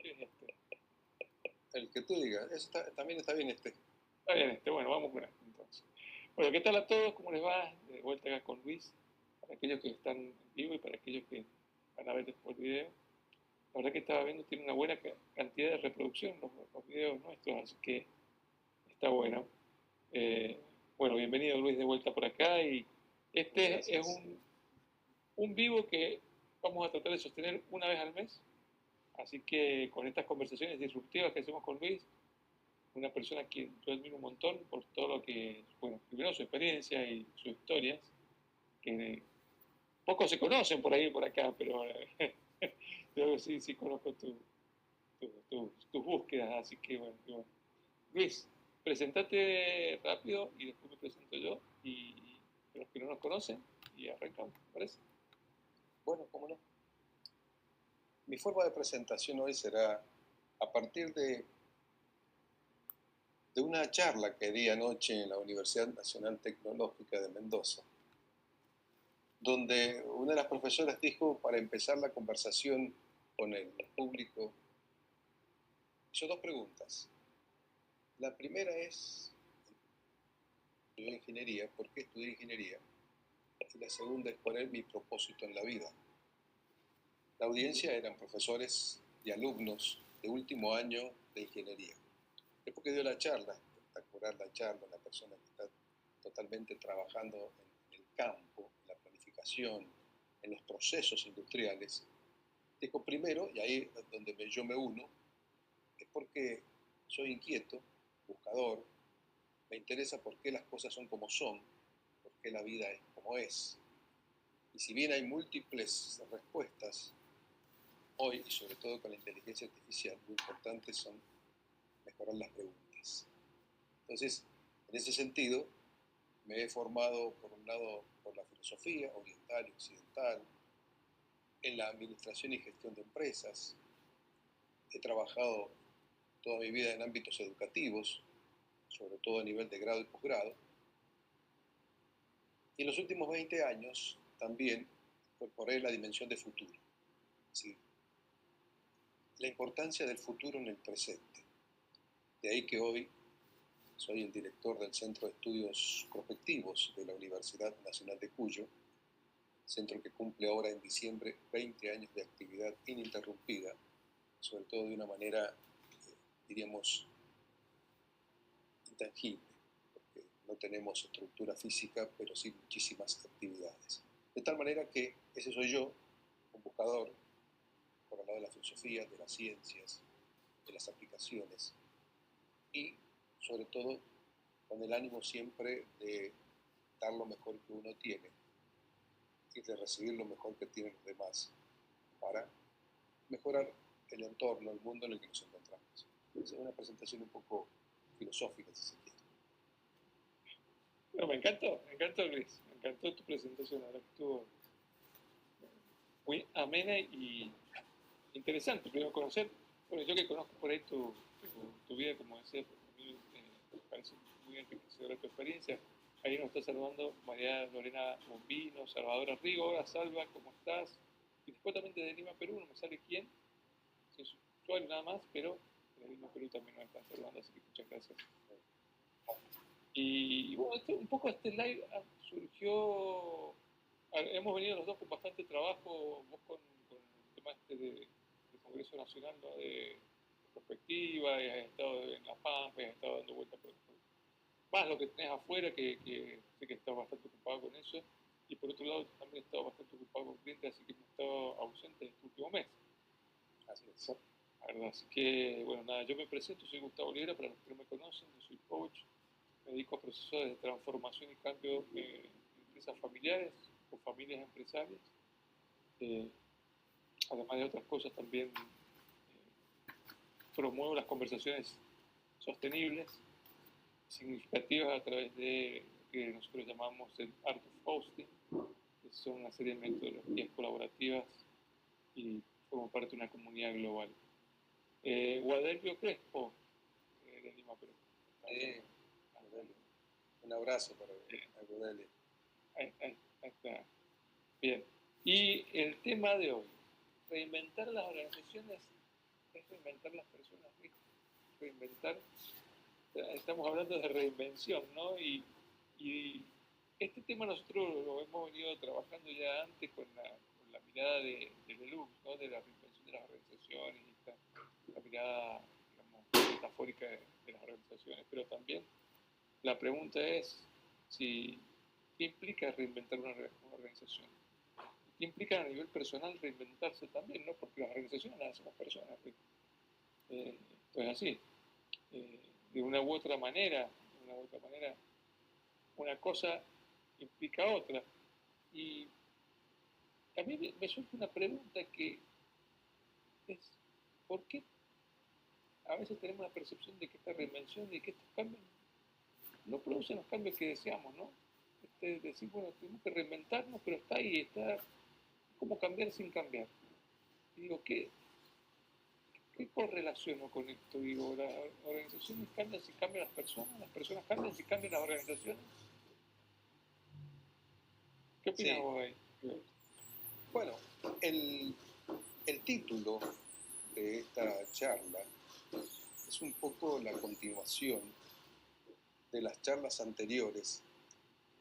¿Quién es este? El que tú digas. También está bien este. Está bien este, bueno, vamos con este entonces. Bueno, ¿qué tal a todos? ¿Cómo les va? De vuelta acá con Luis, para aquellos que están en vivo y para aquellos que van a ver después el video. La verdad que estaba viendo, tiene una buena cantidad de reproducción los videos nuestros, así que está bueno. Bueno, bienvenido Luis de vuelta por acá y este es un vivo que vamos a tratar de sostener una vez al mes, así que con estas conversaciones disruptivas que hacemos con Luis, una persona a quien yo admiro un montón por todo lo que, bueno, primero su experiencia y sus historias, que pocos se conocen por ahí por acá, pero yo sí conozco tus búsquedas, así que bueno. Luis, presentate rápido y después me presento yo y los que no nos conocen y arrancamos, ¿te parece? Bueno, cómo no. Mi forma de presentación hoy será a partir de una charla que di anoche en la Universidad Nacional Tecnológica de Mendoza, donde una de las profesoras dijo, para empezar la conversación con el público, hizo dos preguntas. La primera es, ¿estudié ingeniería? ¿Por qué estudié ingeniería? Y la segunda es, ¿cuál es mi propósito en la vida? La audiencia eran profesores y alumnos de último año de ingeniería. Después que dio la charla, espectacular la charla, una persona que está totalmente trabajando en el campo, en la planificación, en los procesos industriales, dijo primero, y ahí es donde yo me uno, es porque soy inquieto, buscador, me interesa por qué las cosas son como son, por qué la vida es como es. Y si bien hay múltiples respuestas, hoy, y sobre todo con la inteligencia artificial, lo importante son mejorar las preguntas. Entonces, en ese sentido, me he formado, por un lado, por la filosofía oriental y occidental, en la administración y gestión de empresas. He trabajado toda mi vida en ámbitos educativos, sobre todo a nivel de grado y posgrado. Y en los últimos 20 años también incorporé la dimensión de futuro. ¿Sí? La importancia del futuro en el presente. De ahí que hoy soy el director del Centro de Estudios Prospectivos de la Universidad Nacional de Cuyo, centro que cumple ahora en diciembre 20 años de actividad ininterrumpida, sobre todo de una manera, diríamos, intangible, porque no tenemos estructura física, pero sí muchísimas actividades. De tal manera que ese soy yo, un buscador, por el lado de la filosofía, de las ciencias, de las aplicaciones, y sobre todo con el ánimo siempre de dar lo mejor que uno tiene y de recibir lo mejor que tienen los demás para mejorar el entorno, el mundo en el que nos encontramos. Es una presentación un poco filosófica, si se quiere. Bueno, me encantó Luis, me encantó tu presentación, la verdad que estuvo muy amena y interesante, primero conocer, bueno, yo que conozco por ahí tu vida, como decía, a mí me parece muy enriquecedora tu experiencia. Ahí nos está saludando María Lorena Bombino, Salvador Rigo, hola Salva, ¿cómo estás? Y después también desde Lima, Perú, no me sale quién, si es usuario nada más, pero desde Lima, Perú también nos están saludando, así que muchas gracias. Y bueno, un poco este live surgió, hemos venido los dos con bastante trabajo, vos con el tema este del Congreso Nacional, ¿no? de perspectiva, y has estado en La Pampa, y has estado dando vueltas por más lo que tenés afuera, que sé que estás bastante ocupado con eso, y por otro lado también he estado bastante ocupado con clientes, así que hemos estado ausentes este último mes. Así es. La verdad, así que, bueno, nada, yo me presento, soy Gustavo Olivera, para los que no me conocen, yo soy coach, me dedico a procesos de transformación y cambio en empresas familiares o familias empresarias. Eh, Además de otras cosas, también promuevo las conversaciones sostenibles, significativas a través de lo que nosotros llamamos el Art of Hosting, que son una serie de metodologías colaborativas y formo parte de una comunidad global. Guadelvio Crespo, de Lima, Perú. Un abrazo para Guadelvio. Ahí está. Bien. Y el tema de hoy, reinventar las organizaciones es reinventar las personas, reinventar, estamos hablando de reinvención, ¿no? Y este tema nosotros lo hemos venido trabajando ya antes con la mirada de Deleuze, ¿no? De la reinvención de las organizaciones, y la mirada, digamos, metafórica de las organizaciones, pero también la pregunta es si, ¿qué implica reinventar una organización? ¿Qué implica a nivel personal reinventarse también, ¿no? Porque las organizaciones las hacemos personas. Esto es así. Eh, de una u otra manera, una cosa implica otra. Y a mí me surge una pregunta que es, ¿por qué a veces tenemos la percepción de que esta reinvención, de que estos cambios no producen los cambios que deseamos, ¿no? Decir, bueno, tenemos que reinventarnos, pero está ahí, está como cambiar sin cambiar. Y digo, ¿qué correlaciono con esto? Digo, las organizaciones cambian si cambian las personas cambian si cambian las organizaciones. ¿Qué opinas vos ahí? Bueno, el título de esta charla es un poco la continuación de las charlas anteriores.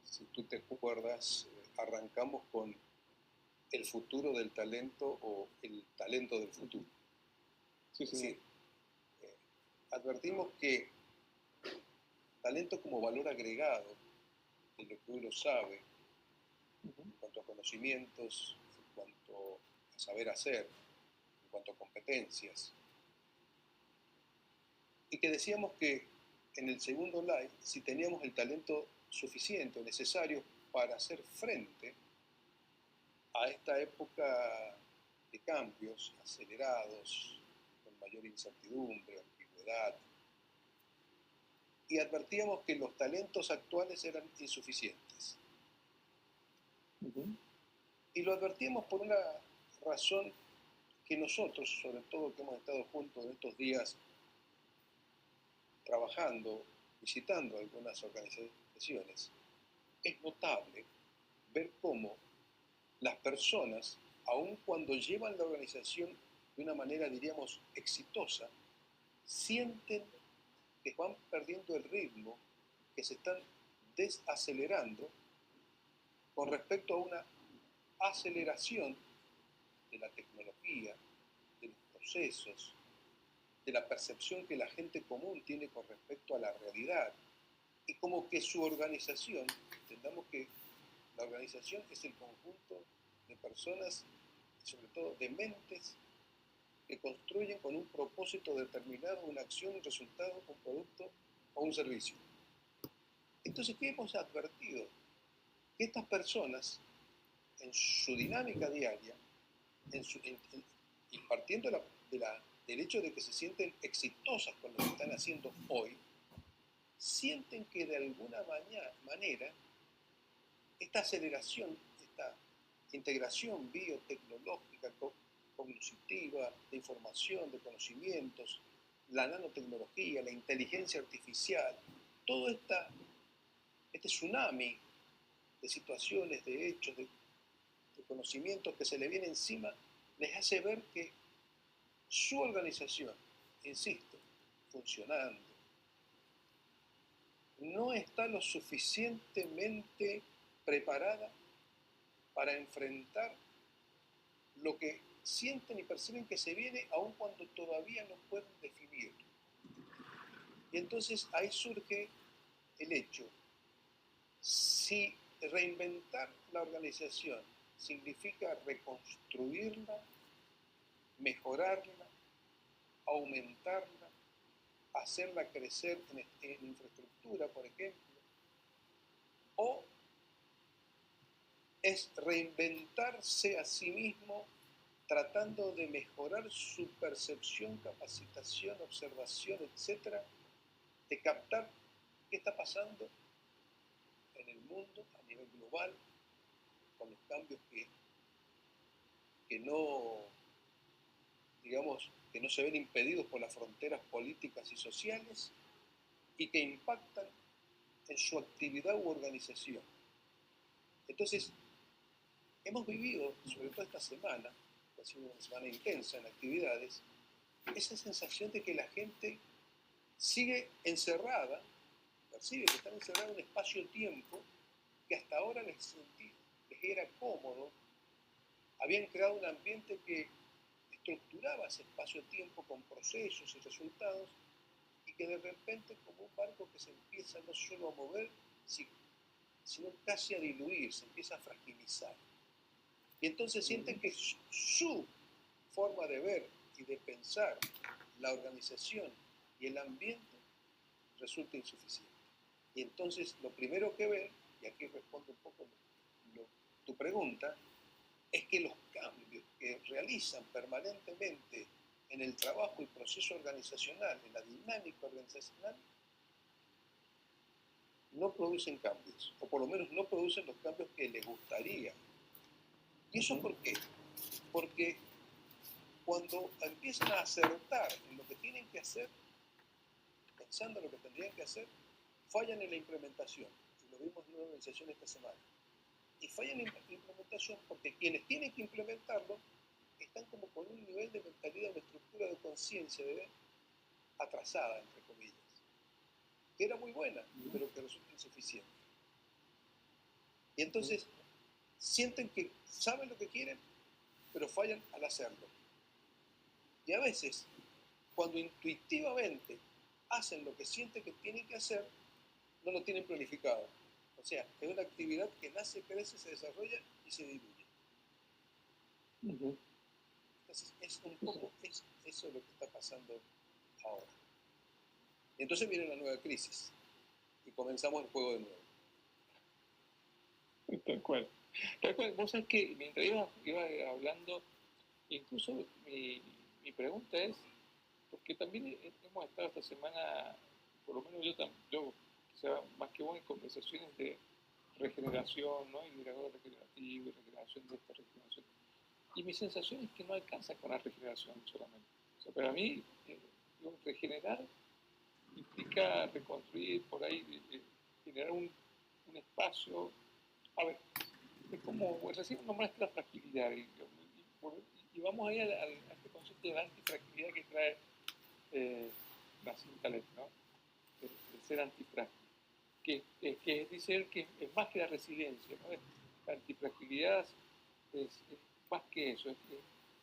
Si tú te acuerdas, arrancamos con el futuro del talento o el talento del futuro. Sí, sí. Es decir, advertimos que talento como valor agregado de lo que uno sabe, en cuanto a conocimientos, en cuanto a saber hacer, en cuanto a competencias. Y que decíamos que en el segundo live, si teníamos el talento suficiente o necesario para hacer frente a esta época de cambios acelerados, con mayor incertidumbre, ambigüedad, y advertíamos que los talentos actuales eran insuficientes. Y lo advertíamos por una razón que nosotros, sobre todo que hemos estado juntos en estos días trabajando, visitando algunas organizaciones, es notable ver cómo las personas, aun cuando llevan la organización de una manera, diríamos, exitosa, sienten que van perdiendo el ritmo, que se están desacelerando con respecto a una aceleración de la tecnología, de los procesos, de la percepción que la gente común tiene con respecto a la realidad, y como que su organización, entendamos que la organización es el conjunto de personas, sobre todo de mentes, que construyen con un propósito determinado una acción, un resultado, un producto o un servicio. Entonces, ¿qué hemos advertido? Que estas personas, en su dinámica diaria, y partiendo del hecho de que se sienten exitosas con lo que están haciendo hoy, sienten que de alguna manera esta aceleración, esta integración biotecnológica, cognitiva, de información, de conocimientos, la nanotecnología, la inteligencia artificial, todo este tsunami de situaciones, de hechos, de conocimientos que se le viene encima, les hace ver que su organización, insisto, funcionando, no está lo suficientemente preparada para enfrentar lo que sienten y perciben que se viene, aun cuando todavía no pueden definirlo. Y entonces ahí surge el hecho, si reinventar la organización significa reconstruirla, mejorarla, aumentarla, hacerla crecer en infraestructura, por ejemplo, o es reinventarse a sí mismo tratando de mejorar su percepción, capacitación, observación, etcétera, de captar qué está pasando en el mundo a nivel global, con los cambios que no, digamos, que no se ven impedidos por las fronteras políticas y sociales y que impactan en su actividad u organización. Entonces, hemos vivido, sobre todo esta semana, que ha sido una semana intensa en actividades, esa sensación de que la gente sigue encerrada, percibe que están encerrados en un espacio-tiempo que hasta ahora les era cómodo, habían creado un ambiente que estructuraba ese espacio-tiempo con procesos y resultados, y que de repente, como un barco que se empieza no solo a mover, sino casi a diluir, se empieza a fragilizar. Y entonces sienten que su forma de ver y de pensar la organización y el ambiente resulta insuficiente. Y entonces lo primero que ven, y aquí respondo un poco tu pregunta, es que los cambios que realizan permanentemente en el trabajo y proceso organizacional, en la dinámica organizacional, no producen cambios, o por lo menos no producen los cambios que les gustaría. ¿Y eso por qué? Porque cuando empiezan a acertar en lo que tienen que hacer, pensando en lo que tendrían que hacer, fallan en la implementación. Y lo vimos en una organización esta semana. Y fallan en la implementación porque quienes tienen que implementarlo están como con un nivel de mentalidad, una estructura de conciencia atrasada, entre comillas, que era muy buena, pero que resulta insuficiente. Y entonces sienten que saben lo que quieren, pero fallan al hacerlo. Y a veces, cuando intuitivamente hacen lo que sienten que tienen que hacer, no lo tienen planificado. O sea, es una actividad que nace, crece, se desarrolla y se diluye. Entonces, es un poco eso lo que está pasando ahora. Y entonces viene una nueva crisis y comenzamos el juego de nuevo. Tal cual. Tal cual. Vos sabés que mientras iba hablando, incluso mi pregunta es, porque también hemos estado esta semana, por lo menos yo quizá más que vos, en conversaciones de regeneración, ¿no? Y liderazgo regenerativo, y regeneración de esta regeneración. Y mi sensación es que no alcanza con la regeneración solamente. O sea, para mí, regenerar implica reconstruir por ahí, generar un espacio. A ver, es como, recién nombraste la fragilidad, y vamos ahí a este concepto de la antifragilidad que trae Nassim Taleb, ¿no? El ser antifrágil. Que dice él que es más que la resiliencia, ¿no? La antifragilidad es más que eso, es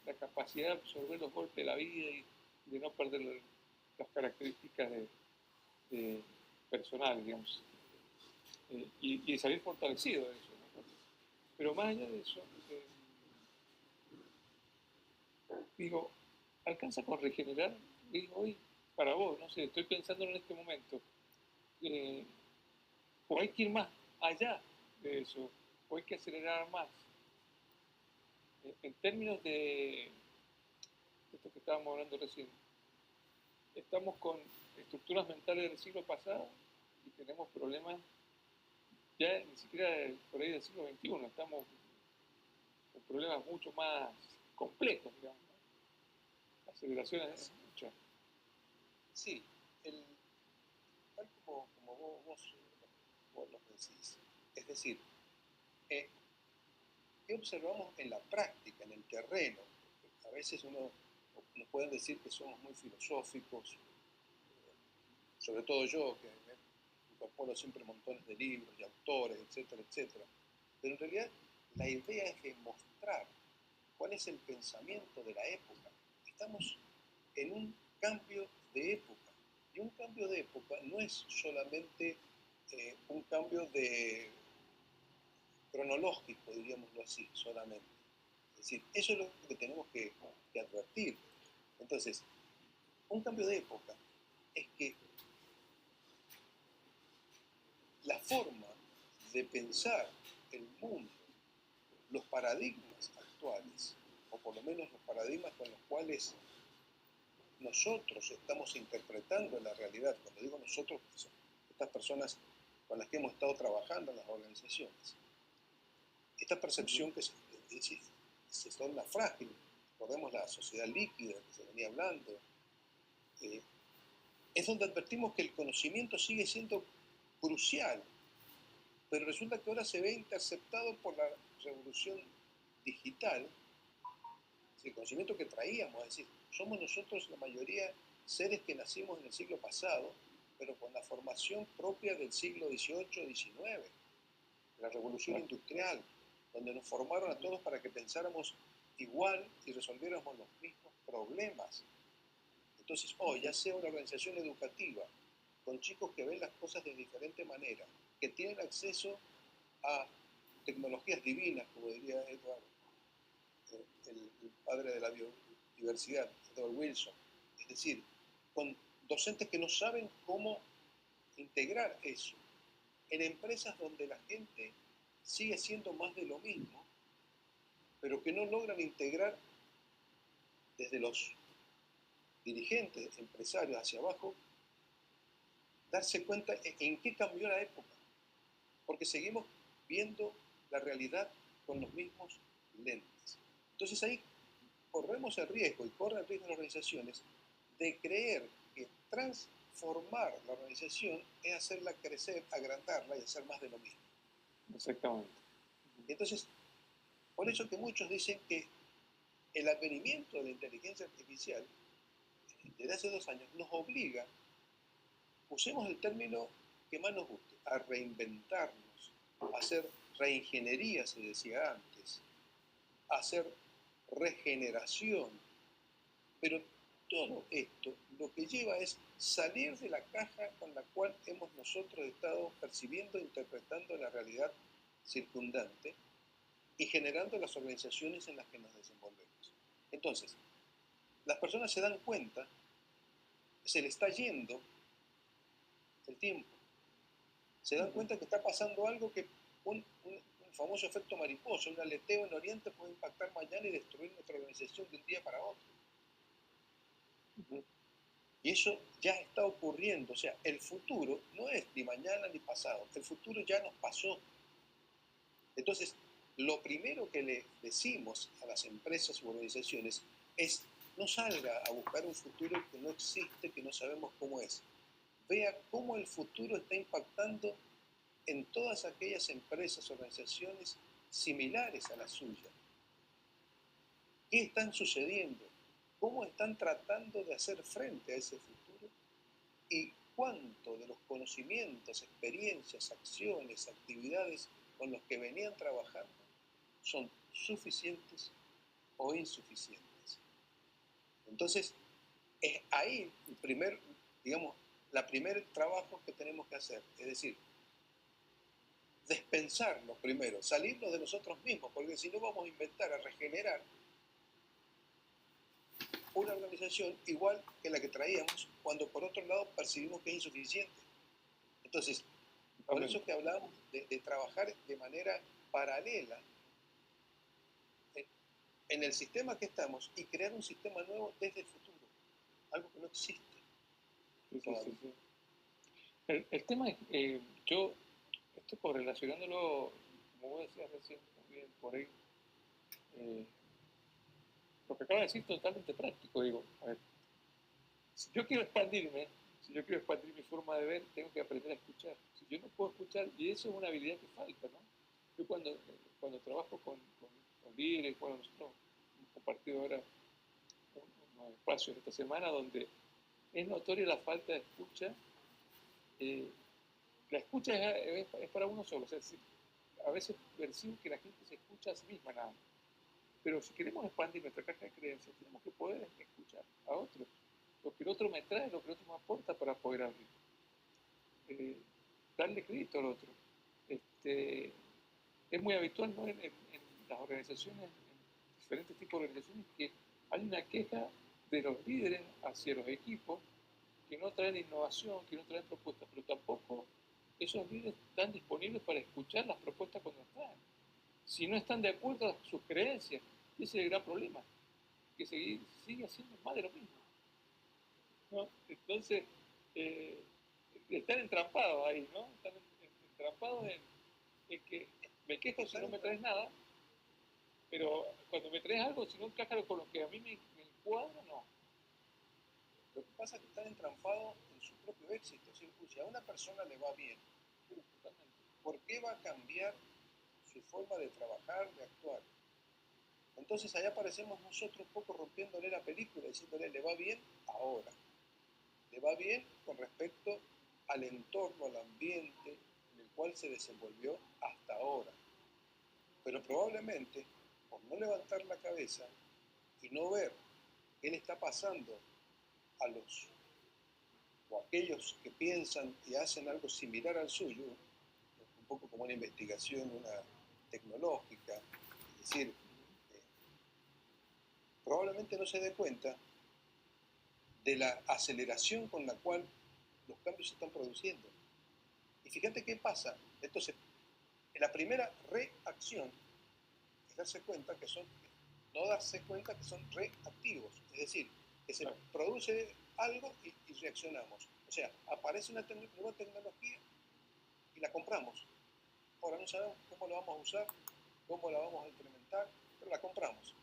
la capacidad de absorber los golpes de la vida y de no perder las características personales, digamos, y salir fortalecido de eso, ¿no? Pero más allá de eso, digo, ¿alcanza con regenerar? Digo, hoy, para vos, no sé, estoy pensando en este momento, o hay que ir más allá de eso, o hay que acelerar más. En términos de esto que estábamos hablando recién, estamos con estructuras mentales del siglo pasado y tenemos problemas ya ni siquiera por ahí del siglo XXI, estamos con problemas mucho más complejos, digamos, ¿no? Aceleraciones muchas. Sí, tal como vos lo decís. Es decir, ¿qué observamos en la práctica, en el terreno? A veces nos pueden decir que somos muy filosóficos, sobre todo yo, que incorporo siempre montones de libros y autores, etcétera, etcétera. Pero en realidad la idea es demostrar cuál es el pensamiento de la época. Estamos en un cambio de época. Y un cambio de época no es solamente un cambio cronológico, diríamoslo así, solamente. Es decir, eso es lo que tenemos que advertir. Entonces, un cambio de época es que la forma de pensar el mundo, los paradigmas actuales, o por lo menos los paradigmas con los cuales nosotros estamos interpretando la realidad, cuando digo nosotros, son estas personas con las que hemos estado trabajando en las organizaciones, esta percepción que se torna frágil, recordemos la sociedad líquida que se venía hablando, es donde advertimos que el conocimiento sigue siendo crucial, pero resulta que ahora se ve interceptado por la revolución digital el conocimiento que traíamos, es decir, somos nosotros la mayoría seres que nacimos en el siglo pasado, pero con la formación propia del siglo XVIII, XIX, la revolución industrial, donde nos formaron a todos para que pensáramos igual y resolviéramos los mismos problemas. Entonces, hoy, ya sea una organización educativa, con chicos que ven las cosas de diferente manera, que tienen acceso a tecnologías divinas, como diría Edward, el padre de la biodiversidad, Edward Wilson, es decir, con docentes que no saben cómo integrar eso, en empresas donde la gente sigue siendo más de lo mismo, pero que no logran integrar desde los dirigentes, empresarios hacia abajo, darse cuenta en qué cambió la época, porque seguimos viendo la realidad con los mismos lentes. Entonces ahí corremos el riesgo, y corren el riesgo las organizaciones, de creer que transformar la organización es hacerla crecer, agrandarla y hacer más de lo mismo. Exactamente. Entonces, por eso que muchos dicen que el advenimiento de la inteligencia artificial desde hace 2 años nos obliga, usemos el término que más nos guste, a reinventarnos, a hacer reingeniería, se decía antes, a hacer regeneración. Pero todo esto lo que lleva es salir de la caja con la cual hemos nosotros estado percibiendo e interpretando la realidad circundante y generando las organizaciones en las que nos desenvolvemos. Entonces, las personas se dan cuenta, se le está yendo el tiempo, se dan cuenta que está pasando algo que un famoso efecto mariposa, un aleteo en Oriente puede impactar mañana y destruir nuestra organización de un día para otro. Y eso ya está ocurriendo, o sea, el futuro no es ni mañana ni pasado, el futuro ya nos pasó. Entonces, lo primero que le decimos a las empresas u organizaciones es: no salga a buscar un futuro que no existe, que no sabemos cómo es. Vea cómo el futuro está impactando en todas aquellas empresas, organizaciones similares a la suya. ¿Qué están sucediendo? ¿Cómo están tratando de hacer frente a ese futuro? ¿Y cuánto de los conocimientos, experiencias, acciones, actividades con los que venían trabajando son suficientes o insuficientes? Entonces, es ahí el primer, digamos, la primer trabajo que tenemos que hacer, es decir, despensarnos primero, salirnos de nosotros mismos, porque si no vamos a inventar, a regenerar una organización igual que la que traíamos, cuando por otro lado percibimos que es insuficiente. Entonces, por eso que hablábamos de trabajar de manera paralela en el sistema que estamos y crear un sistema nuevo desde el futuro, algo que no existe. Sí. El tema es, yo, esto correlacionándolo, como vos decías recién, también por ahí, lo que acaba de decir totalmente práctico, digo, a ver, si yo quiero expandirme, si yo quiero expandir mi forma de ver, tengo que aprender a escuchar. Si yo no puedo escuchar, y eso es una habilidad que falta, ¿no? Yo cuando trabajo con líderes, bueno, nosotros hemos compartido ahora unos espacios esta semana donde es notoria la falta de escucha. La escucha es para uno solo, o sea, a veces percibo que la gente se escucha a sí misma nada más. Pero si queremos expandir nuestra caja de creencias, tenemos que poder escuchar a otros, lo que el otro me trae, lo que el otro me aporta para poder abrir. Darle crédito al otro. Es muy habitual, ¿no? en las organizaciones, en diferentes tipos de organizaciones, que hay una queja de los líderes hacia los equipos que no traen innovación, que no traen propuestas, pero tampoco esos líderes están disponibles para escuchar las propuestas cuando las traen. Si no están de acuerdo a sus creencias, ese es el gran problema, que sigue haciendo más de lo mismo, ¿no? Entonces, eh, están entrampados ahí, ¿no? Están entrampados en que me quejo si no me traes nada, pero cuando me traes algo, si no encaja con lo que a mí me cuadra, no. Lo que pasa es que están entrampados en su propio éxito. Si a una persona le va bien, ¿por qué va a cambiar su forma de trabajar, de actuar? entonces allá aparecemos nosotros un poco rompiéndole la película, diciéndole, le va bien ahora. Le va bien con respecto al entorno, al ambiente en el cual se desenvolvió hasta ahora. Pero probablemente, por no levantar la cabeza y no ver qué le está pasando a los o aquellos que piensan y hacen algo similar al suyo, un poco como una investigación una tecnológica, es decir, probablemente no se dé cuenta de la aceleración con la cual los cambios se están produciendo. Y fíjate qué pasa. Entonces, la primera reacción es darse cuenta que son, no darse cuenta que son reactivos, es decir, que se produce algo y reaccionamos. O sea, aparece una nueva tecnología y la compramos. Ahora no sabemos cómo la vamos a usar, cómo la vamos a implementar, pero la compramos,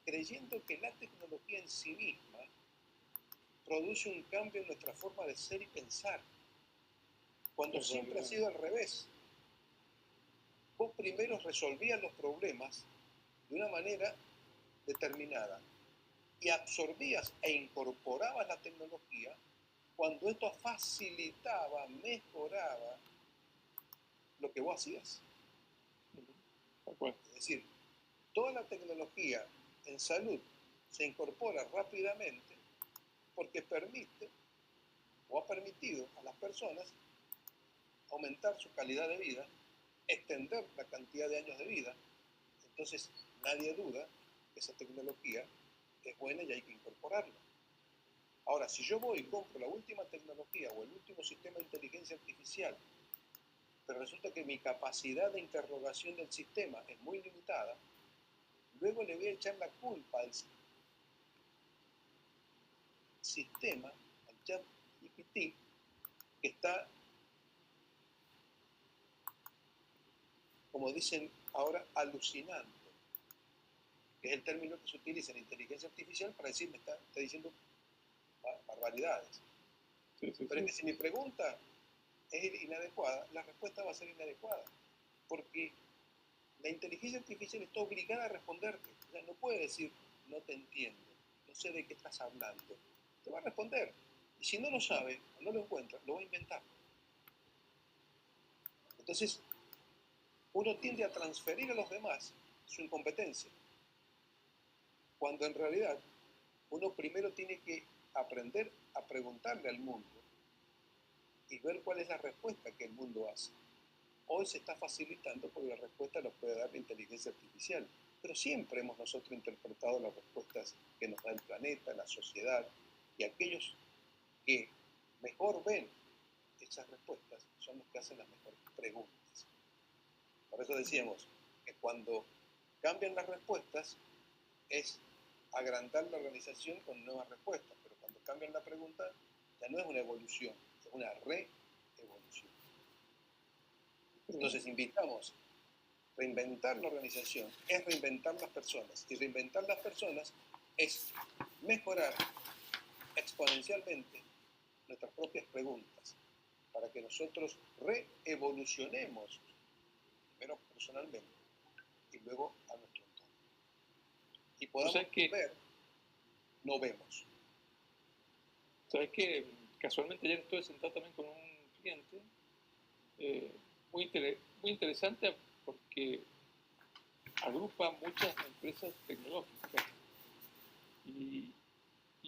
creyendo que la tecnología en sí misma produce un cambio en nuestra forma de ser y pensar, cuando siempre ha sido al revés. Vos primero resolvías los problemas de una manera determinada y absorbías e incorporabas la tecnología cuando esto facilitaba, mejoraba lo que vos hacías. Es decir, toda la tecnología en salud se incorpora rápidamente porque permite o ha permitido a las personas aumentar su calidad de vida, extender la cantidad de años de vida. Entonces nadie duda que esa tecnología es buena y hay que incorporarla. Ahora, si yo voy y compro la última tecnología o el último sistema de inteligencia artificial, pero resulta que mi capacidad de interrogación del sistema es muy limitada, luego le voy a echar la culpa al sistema, al ChatGPT, que está, como dicen ahora, alucinando, que es el término que se utiliza en inteligencia artificial para decir, me está diciendo barbaridades. Pero es que si mi pregunta es inadecuada, la respuesta va a ser inadecuada, porque la inteligencia artificial está obligada a responderte. O sea, no puede decir, no te entiendo, no sé de qué estás hablando. Te va a responder. Y si no lo sabe o no lo encuentra, lo va a inventar. Entonces, uno tiende a transferir a los demás su incompetencia, cuando en realidad uno primero tiene que aprender a preguntarle al mundo y ver cuál es la respuesta que el mundo hace. Hoy se está facilitando porque la respuesta la puede dar la inteligencia artificial, pero siempre hemos nosotros interpretado las respuestas que nos da el planeta, la sociedad, y aquellos que mejor ven esas respuestas son los que hacen las mejores preguntas. Por eso decíamos que cuando cambian las respuestas es agrandar la organización con nuevas respuestas, pero cuando cambian la pregunta ya no es una evolución, es una re-evolución. Entonces invitamos a reinventar la organización, es reinventar las personas, y reinventar las personas es mejorar exponencialmente nuestras propias preguntas, para que nosotros re-evolucionemos, primero personalmente y luego a nuestro entorno. Y podamos ver, no vemos. ¿Sabes qué? Casualmente ayer estuve sentado también con un cliente muy interesante porque agrupa muchas empresas tecnológicas y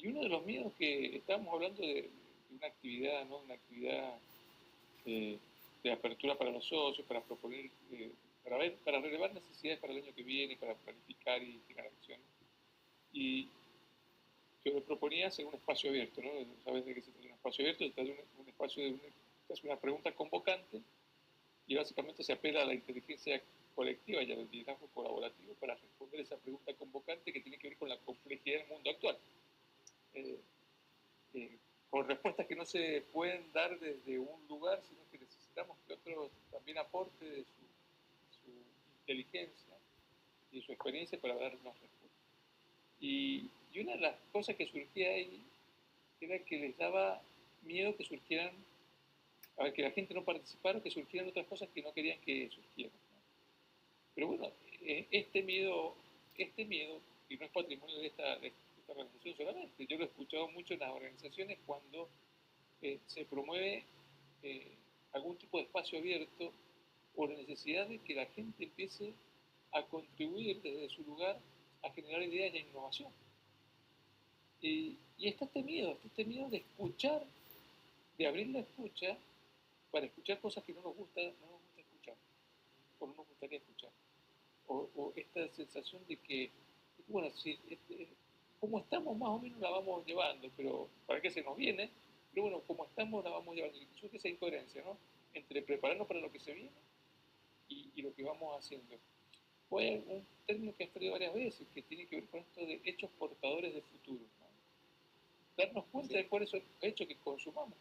uno de los miedos que estábamos hablando de una actividad, ¿no? Una actividad de apertura para los socios, para proponer, para relevar necesidades para el año que viene, para planificar y fijar acciones. Y yo le proponía hacer un espacio abierto, ¿no? ¿Sabes de qué se trata un espacio abierto? Se trata de un espacio de una pregunta convocante y básicamente se apela a la inteligencia colectiva y al liderazgo colaborativo para responder esa pregunta convocante que tiene que ver con la complejidad del mundo actual. Con respuestas que no se pueden dar desde un lugar, sino que necesitamos que otros también aporte de su inteligencia y su experiencia para darnos respuestas. Y una de las cosas que surgía ahí era que les daba miedo que surgieran, a ver, que la gente no participara, que surgieran otras cosas que no querían que surgieran, ¿no? Pero bueno, este miedo este miedo, y no es patrimonio de esta organización solamente, yo lo he escuchado mucho en las organizaciones cuando se promueve algún tipo de espacio abierto o la necesidad de que la gente empiece a contribuir desde su lugar a generar ideas de innovación. Y está este miedo de escuchar, de abrir la escucha para escuchar cosas que no nos gusta escuchar, o no nos gustaría escuchar. O esta sensación de que, bueno, si, como estamos más o menos la vamos llevando, pero para qué se nos viene, pero bueno, como estamos la vamos llevando. Y surge esa incoherencia, ¿no? Entre prepararnos para lo que se viene y lo que vamos haciendo. Fue un término que he estudiado varias veces, que tiene que ver con esto de hechos portadores de futuro, ¿no? Darnos cuenta de cuáles son los hechos que consumamos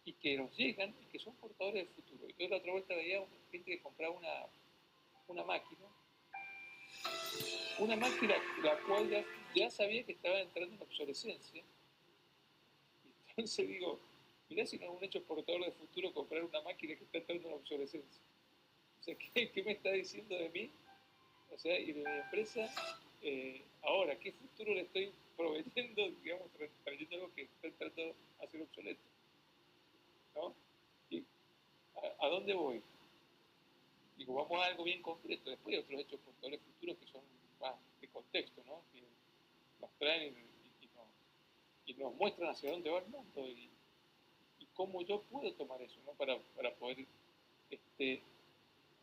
y que nos llegan y que son portadores del futuro. Yo la otra vuelta veía gente que compraba una máquina la cual ya sabía que estaba entrando en obsolescencia. Entonces digo, mirá si no es un hecho portador de futuro comprar una máquina que está entrando en obsolescencia. O sea, ¿qué me está diciendo de mí? O sea, y de mi empresa, ahora, ¿qué futuro le estoy proveyendo, digamos, trayendo algo que está entrando a ser obsoleto? ¿No? ¿Y a dónde voy? Digo, vamos a algo bien concreto. Después hay otros hechos portadores futuros que son más de contexto, ¿no? Que nos traen y nos muestran hacia dónde va el mundo y cómo yo puedo tomar eso, ¿no? Para poder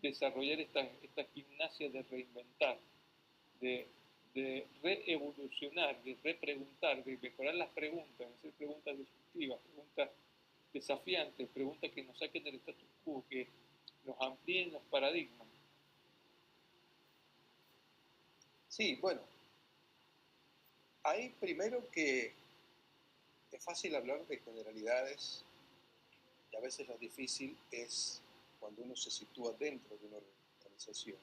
desarrollar esta gimnasia de reinventar, de reevolucionar, de repreguntar, de mejorar las preguntas, de hacer preguntas disruptivas, preguntas desafiantes, preguntas que nos saquen del status quo, que nos amplíen los paradigmas. Sí, bueno, hay primero que es fácil hablar de generalidades y a veces lo difícil es cuando uno se sitúa dentro de una organización,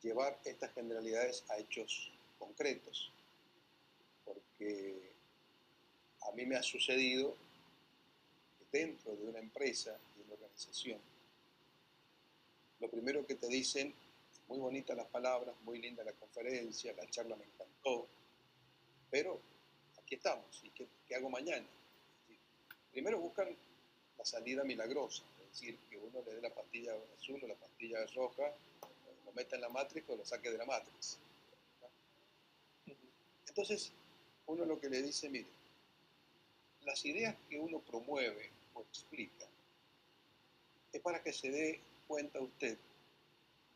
llevar estas generalidades a hechos concretos, porque a mí me ha sucedido que dentro de una empresa, de una organización, lo primero que te dicen, muy bonitas las palabras, muy linda la conferencia, la charla me encantó, pero aquí estamos, ¿y qué hago mañana? Primero buscan la salida milagrosa, es decir, que uno le dé la pastilla azul o la pastilla roja, lo meta en la Matrix o lo saque de la Matrix. Entonces, uno lo que le dice, mire, las ideas que uno promueve o explica es para que se dé cuenta usted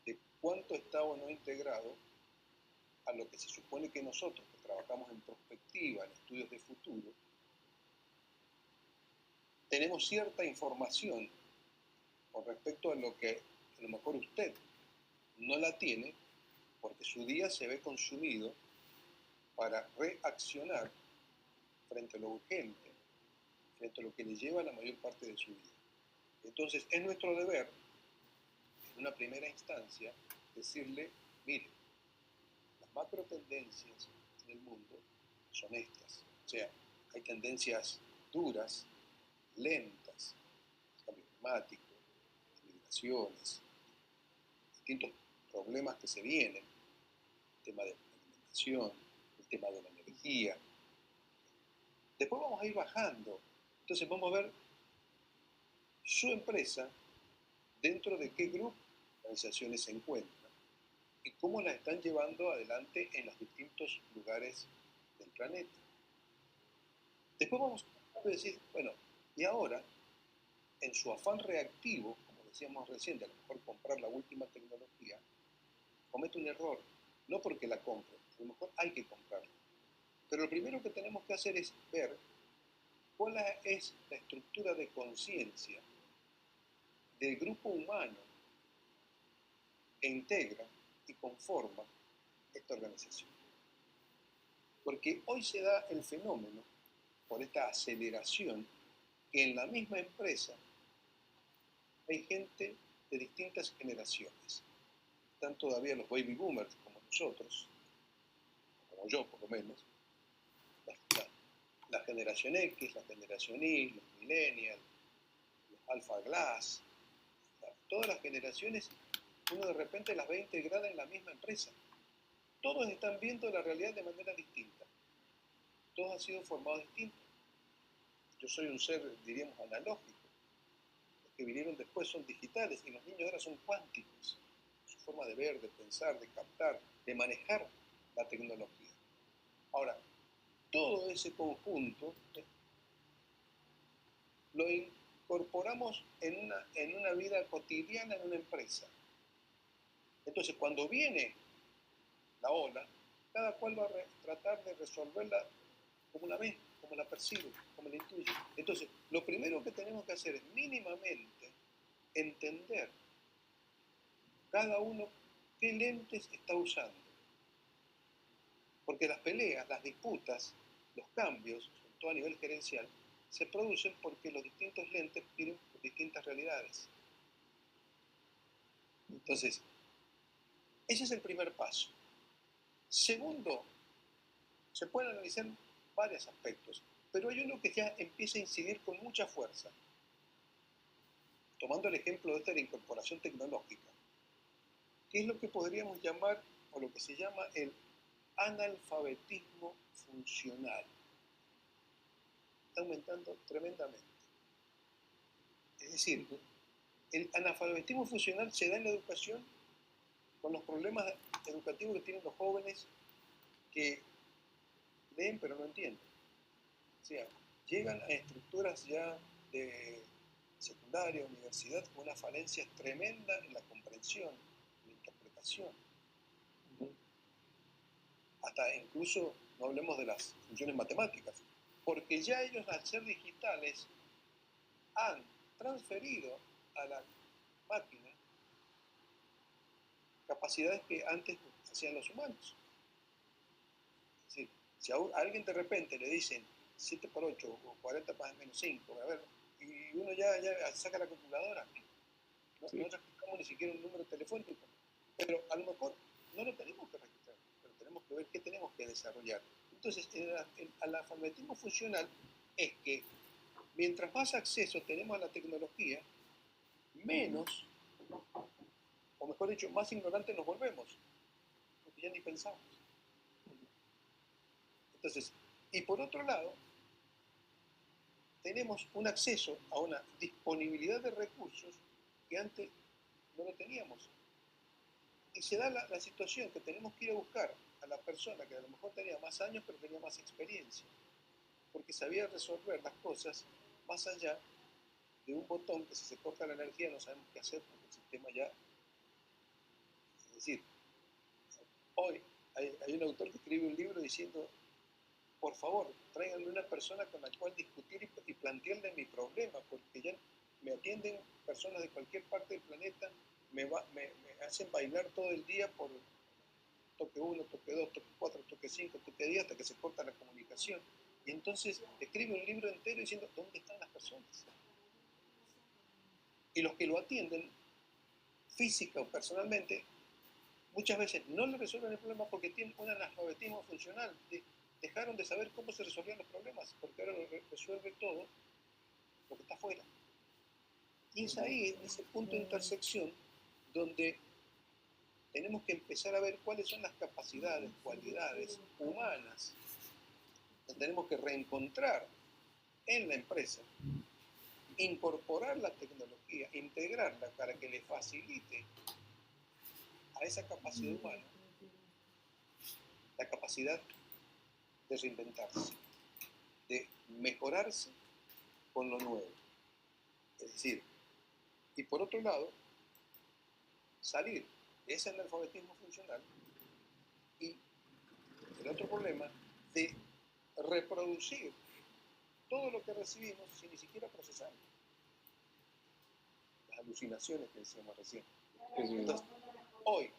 de cuánto está o no integrado a lo que se supone que nosotros, que trabajamos en prospectiva, en estudios de futuro, tenemos cierta información con respecto a lo que a lo mejor usted no la tiene porque su día se ve consumido para reaccionar frente a lo urgente, frente a lo que le lleva la mayor parte de su vida. Entonces, es nuestro deber, en una primera instancia, decirle, mire, las macro tendencias en el mundo son estas. O sea, hay tendencias duras, lentas, el cambio climático, migraciones, distintos problemas que se vienen, el tema de la alimentación, el tema de la energía. Después vamos a ir bajando. Entonces vamos a ver su empresa dentro de qué grupo de organizaciones se encuentra y cómo la están llevando adelante en los distintos lugares del planeta. Después vamos a decir, bueno, y ahora, en su afán reactivo, como decíamos recién, de a lo mejor comprar la última tecnología, comete un error, no porque la compre, a lo mejor hay que comprarla. Pero lo primero que tenemos que hacer es ver cuál es la estructura de conciencia del grupo humano que integra y conforma esta organización. Porque hoy se da el fenómeno, por esta aceleración, que en la misma empresa hay gente de distintas generaciones. Están todavía los baby boomers como nosotros, como yo por lo menos, la generación X, la generación Y, los millennials, los alpha glass, todas las generaciones, uno de repente las ve integradas en la misma empresa. todos están viendo la realidad de manera distinta. Todos han sido formados distintos. Yo soy un ser, diríamos, analógico. Los que vinieron después son digitales y los niños ahora son cuánticos. Su forma de ver, de pensar, de captar, de manejar la tecnología. Ahora, todo ese conjunto lo incorporamos en una vida cotidiana en una empresa. Entonces, cuando viene la ola, cada cual va a tratar de resolverla como la ve, como la percibe, como la intuye. Entonces, lo primero que tenemos que hacer es mínimamente entender cada uno qué lentes está usando. Porque las peleas, las disputas, los cambios, sobre todo a nivel gerencial, se producen porque los distintos lentes tienen distintas realidades. Entonces, ese es el primer paso. Segundo, se pueden analizar varios aspectos, pero hay uno que ya empieza a incidir con mucha fuerza. Tomando el ejemplo de la incorporación tecnológica, que es lo que podríamos llamar, o lo que se llama el analfabetismo funcional. Está aumentando tremendamente. Es decir, el analfabetismo funcional se da en la educación con los problemas educativos que tienen los jóvenes que leen pero no entienden. O sea, llegan a estructuras ya de secundaria, universidad, con una falencia tremenda en la comprensión, en la interpretación. Hasta incluso, no hablemos de las funciones matemáticas, porque ya ellos al ser digitales han transferido a la máquina capacidades que antes hacían los humanos. Es decir, si a alguien de repente le dicen 7 por 8 o 40 más menos 5, a ver, y uno ya saca la calculadora, no registramos ni siquiera un número telefónico, pero a lo mejor no lo tenemos que registrar, pero tenemos que ver qué tenemos que desarrollar. Entonces, el analfabetismo funcional es que mientras más acceso tenemos a la tecnología, menos, o mejor dicho, más ignorantes nos volvemos, porque ya ni pensamos. Entonces, y por otro lado, tenemos un acceso a una disponibilidad de recursos que antes no lo teníamos. Y se da la situación que tenemos que ir a buscar a la persona que a lo mejor tenía más años, pero tenía más experiencia, porque sabía resolver las cosas más allá de un botón que si se corta la energía no sabemos qué hacer porque el sistema ya... Es decir, hoy hay un autor que escribe un libro diciendo, por favor, tráiganme una persona con la cual discutir y plantearle mi problema, porque ya me atienden personas de cualquier parte del planeta, me hacen bailar todo el día por toque 1, toque 2, toque 4, toque 5, toque 10, hasta que se corta la comunicación. Y entonces escribe un libro entero diciendo, ¿dónde están las personas? Y los que lo atienden, física o personalmente, muchas veces no le resuelven el problema porque tienen un analfabetismo funcional. Dejaron de saber cómo se resolvían los problemas, porque ahora lo resuelve todo lo que está afuera. Y es ahí, en ese punto de intersección, donde tenemos que empezar a ver cuáles son las capacidades, cualidades humanas que tenemos que reencontrar en la empresa, incorporar la tecnología, integrarla para que le facilite a esa capacidad humana la capacidad de reinventarse, de mejorarse con lo nuevo. Es decir, y por otro lado, salir de ese analfabetismo funcional y el otro problema de reproducir todo lo que recibimos sin ni siquiera procesarlo. Las alucinaciones que decíamos recién. Entonces, hoy,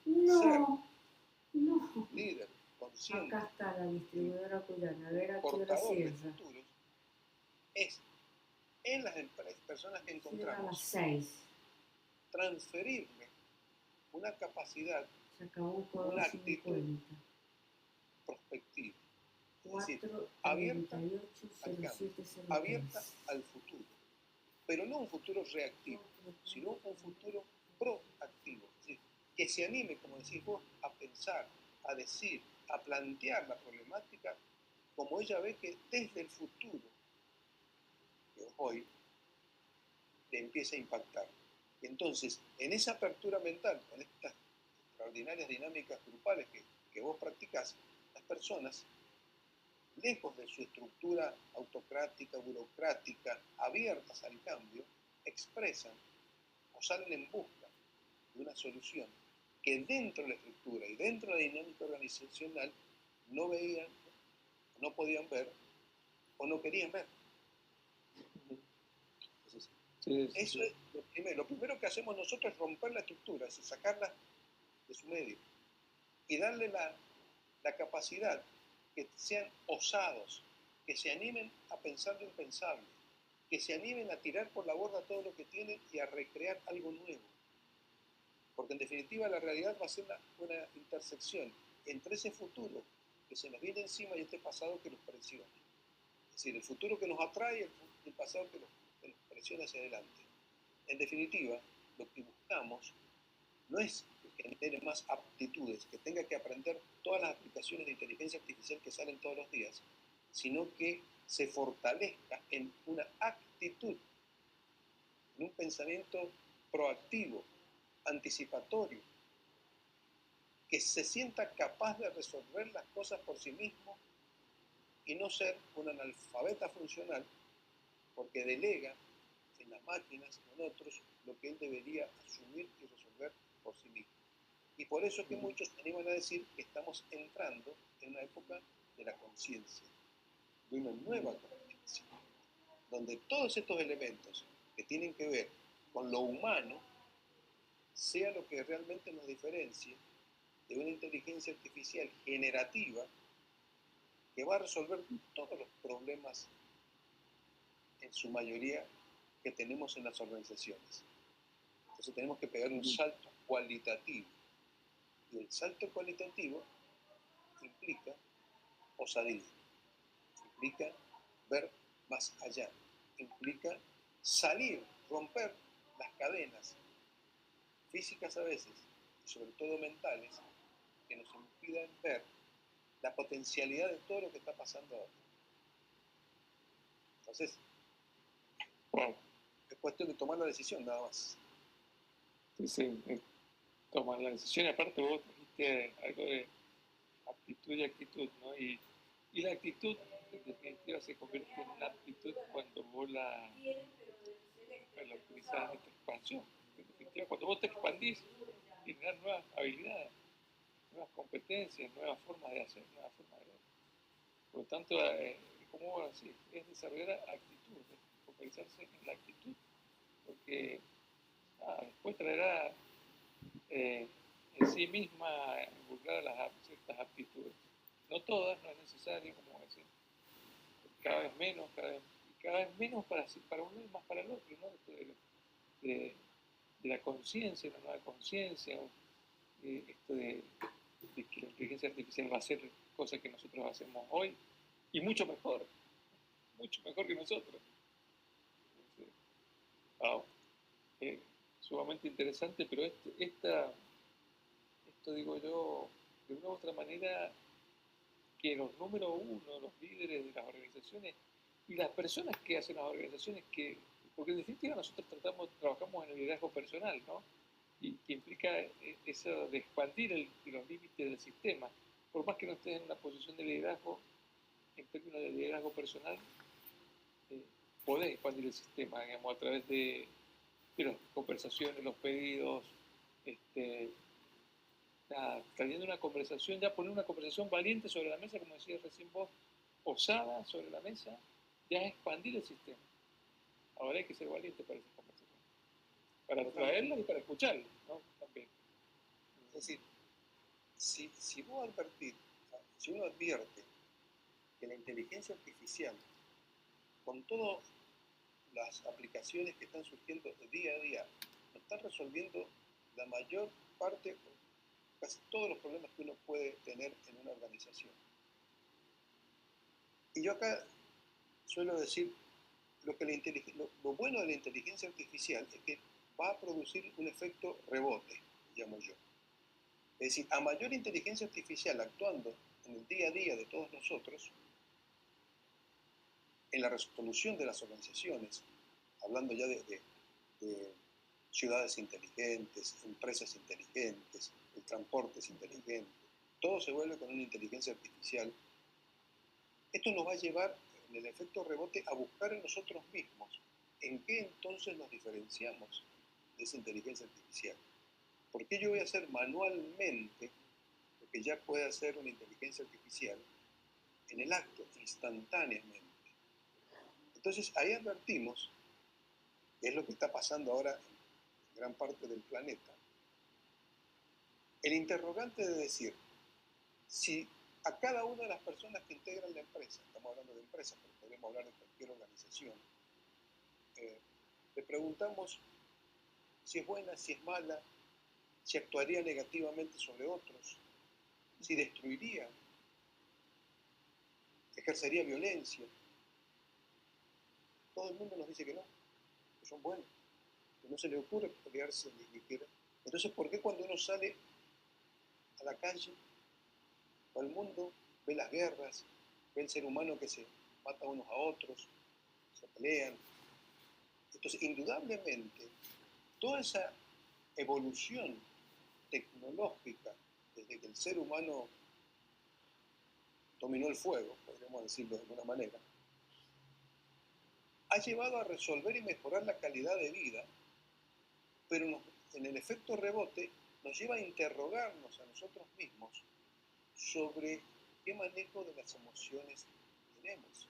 ser líder, consciente, acá está la distribuidora cuyana, a ver a qué hora portador de cierra. futuros, es en las personas que Cierra a las encontramos 6. transferirle una capacidad, Se acabó con una actitud 50. prospectiva. Es 4, decir, abierta 38, al cambio, 07, abierta al futuro. Pero no un futuro reactivo, sino un futuro proactivo. Es decir, que se anime, como decís vos, a pensar, a decir, a plantear la problemática como ella ve que desde el futuro, que es hoy, le empieza a impactar. Entonces, en esa apertura mental, con estas extraordinarias dinámicas grupales que vos practicás, las personas, lejos de su estructura autocrática, burocrática, abiertas al cambio, expresan o salen en busca de una solución que dentro de la estructura y dentro de la dinámica organizacional no veían, no podían ver o no querían ver. Entonces, eso es lo primero. Lo primero que hacemos nosotros es romper la estructura, es sacarla de su medio y darle la capacidad que sean osados, que se animen a pensar lo impensable, que se animen a tirar por la borda todo lo que tienen y a recrear algo nuevo. Porque en definitiva la realidad va a ser una intersección entre ese futuro que se nos viene encima y este pasado que nos presiona. Es decir, el futuro que nos atrae y el pasado que nos presiona hacia adelante. En definitiva, lo que buscamos no es que genere más aptitudes, que tenga que aprender todas las aplicaciones de inteligencia artificial que salen todos los días, sino que se fortalezca en una actitud, en un pensamiento proactivo, anticipatorio, que se sienta capaz de resolver las cosas por sí mismo y no ser un analfabeta funcional porque delega en las máquinas, en otros, lo que él debería asumir y resolver por sí mismo. Y por eso es que muchos se animan a decir que estamos entrando en una época de la conciencia, de una nueva conciencia, donde todos estos elementos que tienen que ver con lo humano sea lo que realmente nos diferencie de una inteligencia artificial generativa que va a resolver todos los problemas, en su mayoría, que tenemos en las organizaciones. Entonces tenemos que pegar un salto cualitativo. Y el salto cualitativo implica osadía, implica ver más allá, implica salir, romper las cadenas físicas a veces, y sobre todo mentales, que nos impidan ver la potencialidad de todo lo que está pasando ahora. Entonces, Wow. es cuestión de tomar la decisión, nada más. Sí, tomar la decisión. Y aparte vos dijiste algo de aptitud y actitud, ¿no? Y la actitud, en definitiva, se convierte en una aptitud cuando vos la utilizás en esta expansión. En definitiva, cuando vos te expandís, generás nuevas habilidades, nuevas competencias, nuevas formas de hacer, nuevas formas de ver. Por lo tanto, como vos decís, es desarrollar actitud, es focalizarse en la actitud, porque después traerá en sí misma involucrar ciertas aptitudes. No todas, no es necesario, como decir, cada vez menos, cada vez menos para uno y más para el otro, ¿no? Esto de la conciencia, una nueva conciencia, esto de que la inteligencia artificial va a hacer cosas que nosotros hacemos hoy y mucho mejor que nosotros. Entonces, wow, sumamente interesante, pero esto digo yo, de una u otra manera, que los número uno, los líderes de las organizaciones y las personas que hacen las organizaciones, porque en definitiva nosotros trabajamos en el liderazgo personal, ¿no? Y que implica eso de expandir los límites del sistema. Por más que no estés en una posición de liderazgo, en términos de liderazgo personal, podés expandir el sistema, digamos, a través de las conversaciones, los pedidos, trayendo una conversación, ya poner una conversación valiente sobre la mesa, como decías recién vos, osada sobre la mesa, ya es expandir el sistema. Ahora hay que ser valiente para esas conversaciones, para traerlas y para escucharlas, ¿no? También. Es decir, si vos advertís, si uno advierte que la inteligencia artificial, con todas las aplicaciones que están surgiendo día a día, nos están resolviendo la mayor parte, casi todos los problemas que uno puede tener en una organización. Y yo acá suelo decir, lo bueno de la inteligencia artificial es que va a producir un efecto rebote, llamo yo. Es decir, a mayor inteligencia artificial actuando en el día a día de todos nosotros, en la resolución de las organizaciones, hablando ya de ciudades inteligentes, empresas inteligentes, el transporte es inteligente, todo se vuelve con una inteligencia artificial. Esto nos va a llevar, en el efecto rebote, a buscar en nosotros mismos en qué entonces nos diferenciamos de esa inteligencia artificial. ¿Por qué yo voy a hacer manualmente lo que ya puede hacer una inteligencia artificial en el acto, instantáneamente? Entonces ahí advertimos, que es lo que está pasando ahora en gran parte del planeta, el interrogante de decir, si a cada una de las personas que integran la empresa, estamos hablando de empresas, pero podemos hablar de cualquier organización, le preguntamos si es buena, si es mala, si actuaría negativamente sobre otros, si destruiría, ejercería violencia. Todo el mundo nos dice que no, que son buenos, que no se le ocurre pelearse ni siquiera. Entonces, ¿por qué cuando uno sale a la calle o al mundo, ve las guerras, ve el ser humano que se mata unos a otros, se pelean? Entonces, indudablemente, toda esa evolución tecnológica, desde que el ser humano dominó el fuego, podríamos decirlo de alguna manera, ha llevado a resolver y mejorar la calidad de vida, pero en el efecto rebote nos lleva a interrogarnos a nosotros mismos sobre qué manejo de las emociones tenemos.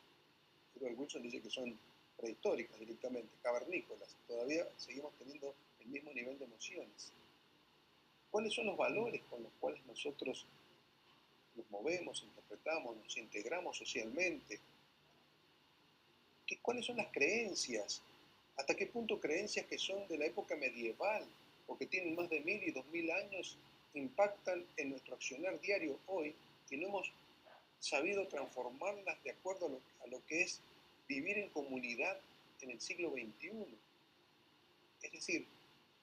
Edward Wilson dice que son prehistóricas directamente, cavernícolas, todavía seguimos teniendo el mismo nivel de emociones. ¿Cuáles son los valores con los cuales nosotros nos movemos, interpretamos, nos integramos socialmente? ¿Cuáles son las creencias? ¿Hasta qué punto creencias que son de la época medieval o que tienen más de 1000 y 2000 años impactan en nuestro accionar diario hoy y no hemos sabido transformarlas de acuerdo a lo que es vivir en comunidad en el siglo XXI? Es decir,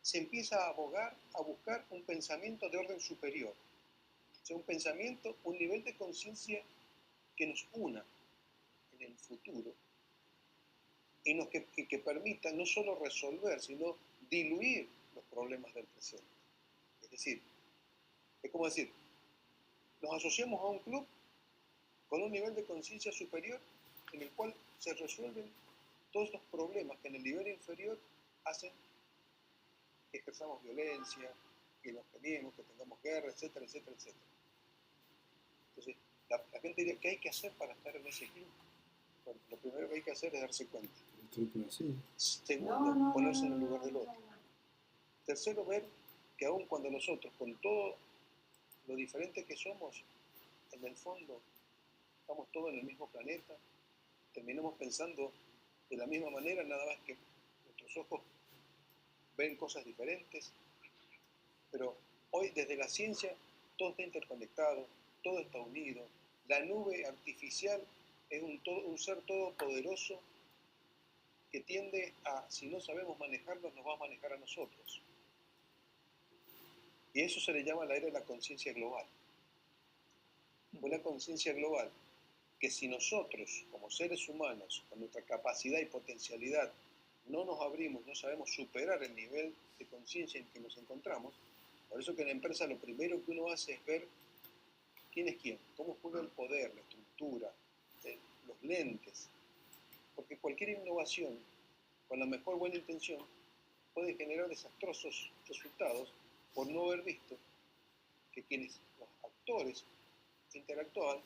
se empieza a abogar, a buscar un pensamiento de orden superior, o sea, un pensamiento, un nivel de conciencia que nos una en el futuro y que permita no solo resolver, sino diluir los problemas del presente. Es decir, es como decir, nos asociamos a un club con un nivel de conciencia superior en el cual se resuelven todos estos problemas que en el nivel inferior hacen que ejerzamos violencia, que nos peleemos, que tengamos guerra, etcétera, etcétera, etcétera. Entonces, la gente diría, ¿qué hay que hacer para estar en ese club? Bueno, lo primero que hay que hacer es darse cuenta. Segundo, ponerse en el lugar del otro. Tercero, ver que aun cuando nosotros, con todo lo diferente que somos, en el fondo estamos todos en el mismo planeta, terminamos pensando de la misma manera, nada más que nuestros ojos ven cosas diferentes, pero hoy desde la ciencia todo está interconectado, todo está unido, la nube artificial es un ser todopoderoso que tiende a, si no sabemos manejarlo, nos va a manejar a nosotros. Y eso se le llama la era de la conciencia global. Una conciencia global que si nosotros, como seres humanos, con nuestra capacidad y potencialidad, no nos abrimos, no sabemos superar el nivel de conciencia en que nos encontramos, por eso que en la empresa lo primero que uno hace es ver quién es quién, cómo juega el poder, la estructura, los lentes, porque cualquier innovación, con la mejor buena intención, puede generar desastrosos resultados por no haber visto que quienes, los actores que interactuaban,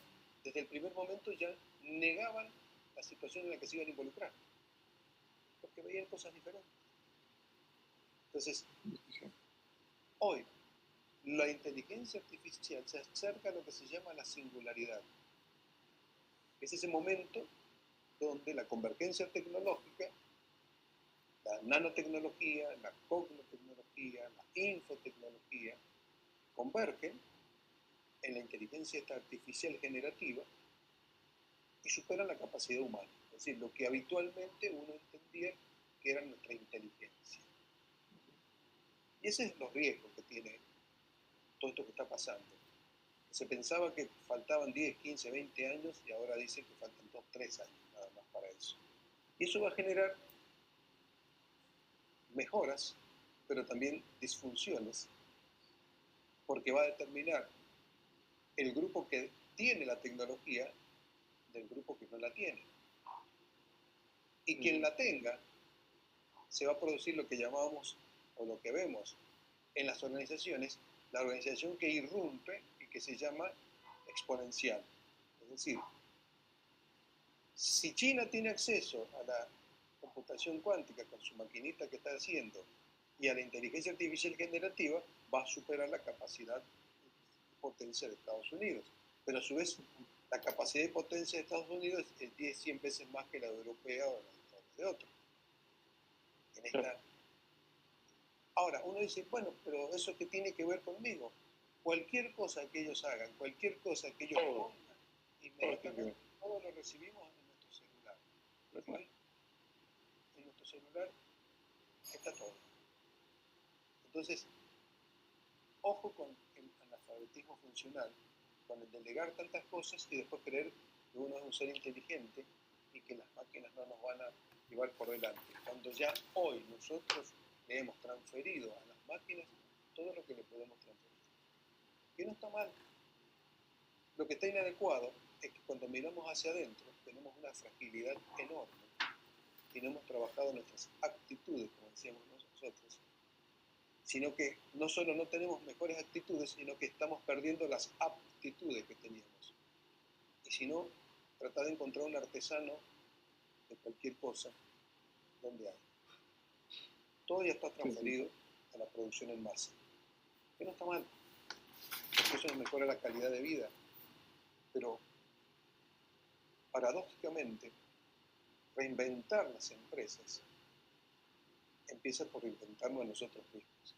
desde el primer momento ya negaban la situación en la que se iban a involucrar, porque veían cosas diferentes. Entonces, hoy, la inteligencia artificial se acerca a lo que se llama la singularidad. Es ese momento donde la convergencia tecnológica, la nanotecnología, la cognotecnología, la infotecnología, convergen en la inteligencia artificial generativa y superan la capacidad humana. Es decir, lo que habitualmente uno entendía que era nuestra inteligencia. Y ese es los riesgos que tiene todo esto que está pasando. Se pensaba que faltaban 10, 15, 20 años y ahora dicen que faltan 2, 3 años nada más para eso. Y eso va a generar mejoras, pero también disfunciones, porque va a determinar el grupo que tiene la tecnología del grupo que no la tiene. Y quien la tenga, se va a producir lo que llamamos, o lo que vemos en las organizaciones, la organización que irrumpe y que se llama exponencial. Es decir, si China tiene acceso a la computación cuántica con su maquinita que está haciendo y a la inteligencia artificial generativa, va a superar la capacidad y potencia de Estados Unidos. Pero a su vez, la capacidad y potencia de Estados Unidos es 10, 100 veces más que la europea o la de otro. En esta... Ahora, uno dice, bueno, pero ¿eso qué tiene que ver conmigo? Cualquier cosa que ellos hagan, cualquier cosa que ellos pongan, inmediatamente todo lo recibimos en nuestro celular. Hoy, en nuestro celular está todo. Entonces, ojo con el analfabetismo funcional, con el delegar tantas cosas y después creer que uno es un ser inteligente y que las máquinas no nos van a llevar por delante. Cuando ya hoy nosotros le hemos transferido a las máquinas todo lo que le podemos transferir. Que no está mal. Lo que está inadecuado es que cuando miramos hacia adentro tenemos una fragilidad enorme y no hemos trabajado nuestras actitudes, como decíamos nosotros, sino que no solo no tenemos mejores actitudes, sino que estamos perdiendo las aptitudes que teníamos. Y si no, trata de encontrar un artesano de cualquier cosa donde hay. Todo ya está transferido a la producción en masa. Que no está mal, porque eso nos mejora la calidad de vida. Pero, paradójicamente, reinventar las empresas empieza por reinventarnos a nosotros mismos.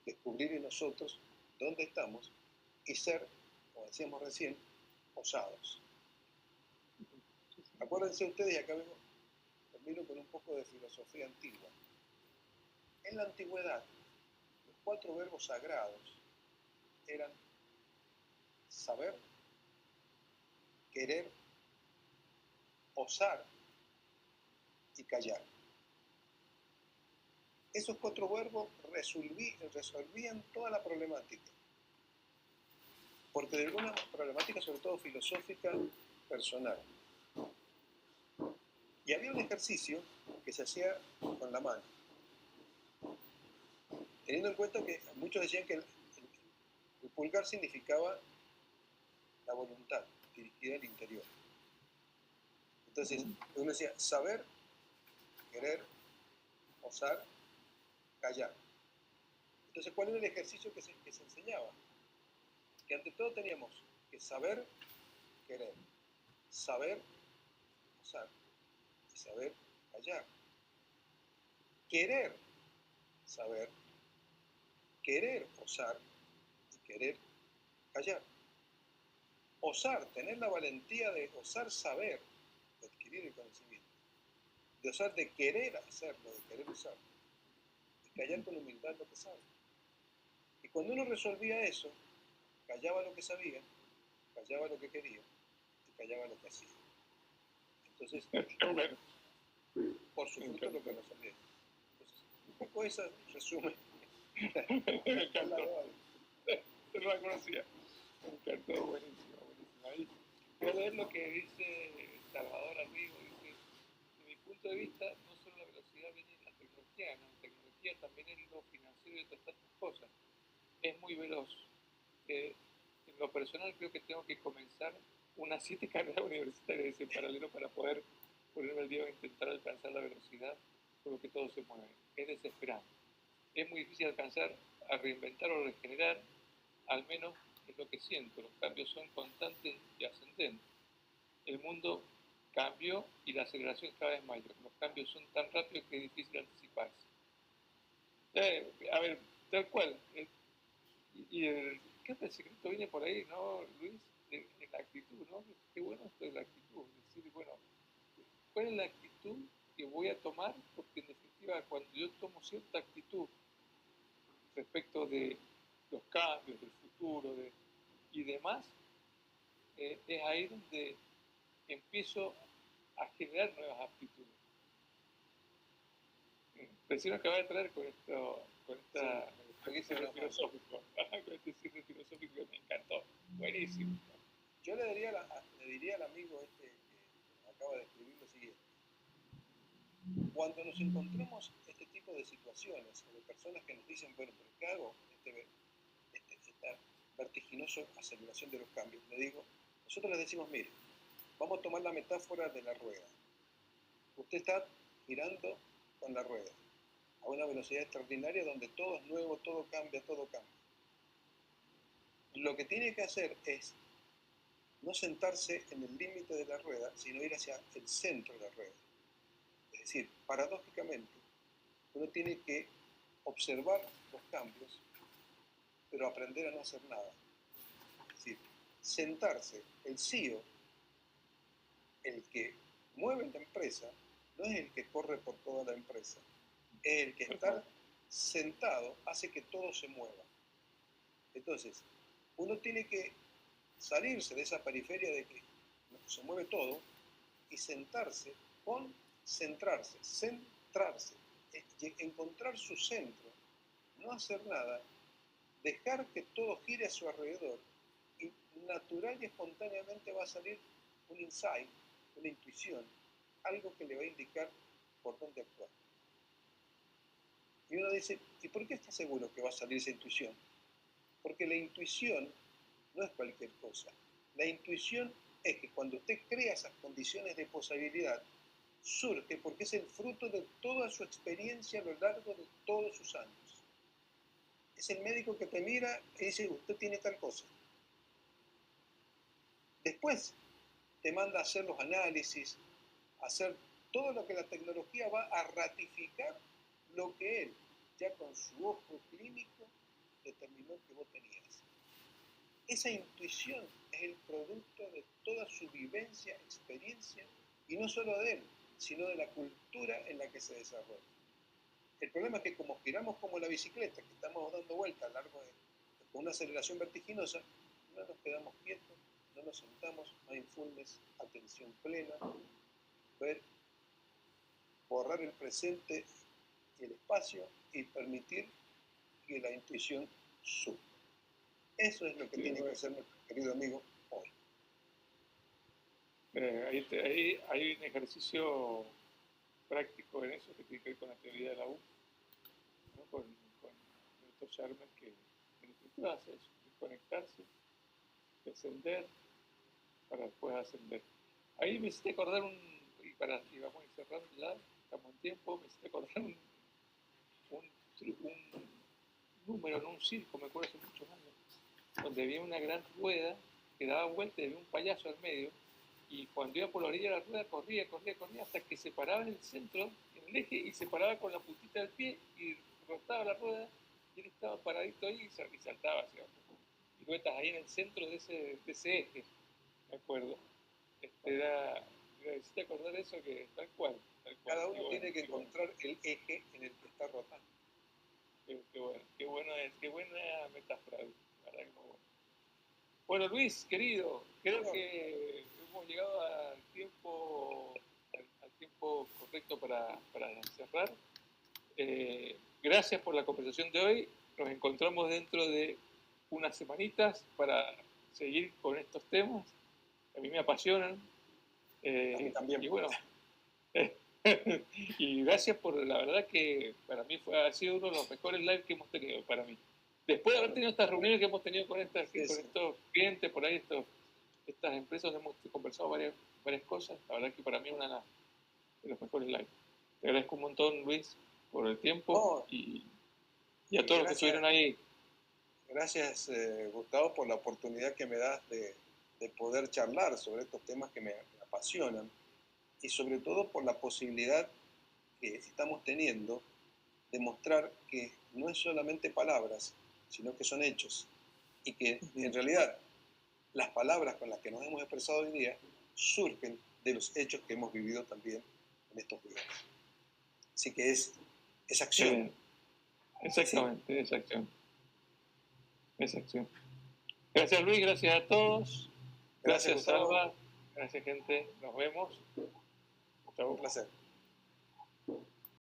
Descubrir en nosotros dónde estamos y ser, como decíamos recién, osados. Acuérdense ustedes, y acá termino con un poco de filosofía antigua. En la antigüedad, los 4 verbos sagrados eran saber, querer, osar y callar. Esos 4 verbos resolvían toda la problemática. Porque de alguna problemática, sobre todo filosófica, personal. Y había un ejercicio que se hacía con la mano. Teniendo en cuenta que muchos decían que el pulgar significaba la voluntad dirigida al interior. Entonces, uno decía saber, querer, osar, callar. Entonces, ¿cuál era el ejercicio que se enseñaba? Que ante todo teníamos que saber, querer, saber, osar y saber, callar. Querer, saber, querer, osar y querer, callar. Osar, tener la valentía de osar saber, de adquirir el conocimiento, de osar de querer hacerlo, de querer usarlo, y callar con humildad lo que sabe. Y cuando uno resolvía eso, callaba lo que sabía, callaba lo que quería y callaba lo que hacía. Entonces, por su fruto lo que resolvía. Entonces, un poco esa resume. Me encantó. No la conocía. Me encantó, buenísimo, buenísimo. Ahí voy a leer lo que dice Salvador Arrigo. Dice, de mi punto de vista, no solo la velocidad viene en la tecnología, en la tecnología también en lo financiero y otras tantas cosas. Es muy veloz. En lo personal creo que tengo que comenzar unas 7 carreras universitarias en paralelo para poder ponerme al día e intentar alcanzar la velocidad con lo que todo se mueve. Es desesperante. Es muy difícil alcanzar a reinventar o regenerar, al menos es lo que siento. Los cambios son constantes y ascendentes. El mundo cambió y la aceleración es cada vez mayor. Los cambios son tan rápidos que es difícil anticiparse. A ver, tal cual. Creo que el secreto viene por ahí, ¿no, Luis? En la actitud, ¿no? Qué bueno esto de la actitud. Es decir, bueno, ¿cuál es la actitud que voy a tomar? Porque en definitiva, cuando yo tomo cierta actitud respecto de los cambios del futuro y demás, es ahí donde empiezo a generar nuevas aptitudes. Recién acabo de traer con esta cierre filosófico, con este cierre filosófico que me encantó, buenísimo. Yo le diría al amigo este que acaba de escribir lo siguiente. Cuando nos encontramos este tipo de situaciones, o de personas que nos dicen, bueno, pero ¿qué hago? Esta vertiginosa aceleración de los cambios. Le digo, nosotros les decimos, mire, vamos a tomar la metáfora de la rueda. Usted está girando con la rueda a una velocidad extraordinaria donde todo es nuevo, todo cambia, todo cambia. Lo que tiene que hacer es no sentarse en el límite de la rueda, sino ir hacia el centro de la rueda. Es decir, paradójicamente, uno tiene que observar los cambios, pero aprender a no hacer nada. Es decir, sentarse, el CEO, el que mueve la empresa, no es el que corre por toda la empresa, es el que estar sentado hace que todo se mueva. Entonces, uno tiene que salirse de esa periferia de que se mueve todo y sentarse con centrarse, encontrar su centro, no hacer nada, dejar que todo gire a su alrededor y natural y espontáneamente va a salir un insight, una intuición, algo que le va a indicar por dónde actuar. Y uno dice, ¿y por qué está seguro que va a salir esa intuición? Porque la intuición no es cualquier cosa. La intuición es que cuando usted crea esas condiciones de posibilidad, surge porque es el fruto de toda su experiencia a lo largo de todos sus años. Es el médico que te mira y dice, usted tiene tal cosa. Después te manda a hacer los análisis, a hacer todo lo que la tecnología va a ratificar lo que él, ya con su ojo clínico, determinó que vos tenías. Esa intuición es el producto de toda su vivencia, experiencia, y no solo de él, sino de la cultura en la que se desarrolla. El problema es que como giramos como la bicicleta, que estamos dando vueltas con una aceleración vertiginosa, no nos quedamos quietos, no nos sentamos, mindfulness, atención plena, ver, borrar el presente y el espacio y permitir que la intuición suba. Eso es lo que tiene que hacer nuestro querido amigo hoy. Ahí hay un ejercicio práctico en eso que tiene que ver con la teoría de la U, ¿no? con Dr. Sharma, que en definitiva hace eso, conectarse, descender para después ascender. Ahí me hiciste acordar y vamos a ir cerrando ya, estamos en tiempo, me hiciste acordar un número en un circo, me acuerdo hace muchos años, donde había una gran rueda que daba vuelta y había un payaso al medio, y cuando iba por la orilla de la rueda corría hasta que se paraba en el centro, en el eje, y se paraba con la puntita del pie y rotaba la rueda, y él estaba paradito ahí y saltaba hacia abajo. Y tú estás ahí en el centro de ese eje, me acuerdo. Me hiciste acordar eso, que tal cual. Cada uno tiene que encontrar el eje en el que está rotando. Qué buena metáfora, la verdad que muy bueno. Bueno, Luis, querido, creo que hemos llegado al tiempo correcto para cerrar. Gracias por la conversación de hoy. Nos encontramos dentro de unas semanitas para seguir con estos temas que a mí me apasionan. También. Y bueno, y gracias por, la verdad que para mí ha sido uno de los mejores lives que hemos tenido para mí. Después de haber tenido estas reuniones que hemos tenido con estos clientes, por ahí estas empresas, hemos conversado varias cosas. La verdad que para mí es una de los mejores lives. Te agradezco un montón, Luis, por el tiempo y a todos los que estuvieron ahí. Gracias, Gustavo, por la oportunidad que me das de poder charlar sobre estos temas que me apasionan y sobre todo por la posibilidad que estamos teniendo de mostrar que no es solamente palabras, sino que son hechos y que en realidad las palabras con las que nos hemos expresado hoy día surgen de los hechos que hemos vivido también en estos días. Así que es acción. Exactamente, exactamente. Exacto. Gracias Luis, gracias a todos. Gracias, Gustavo. Salva. Gracias gente. Nos vemos. Chau. Un placer.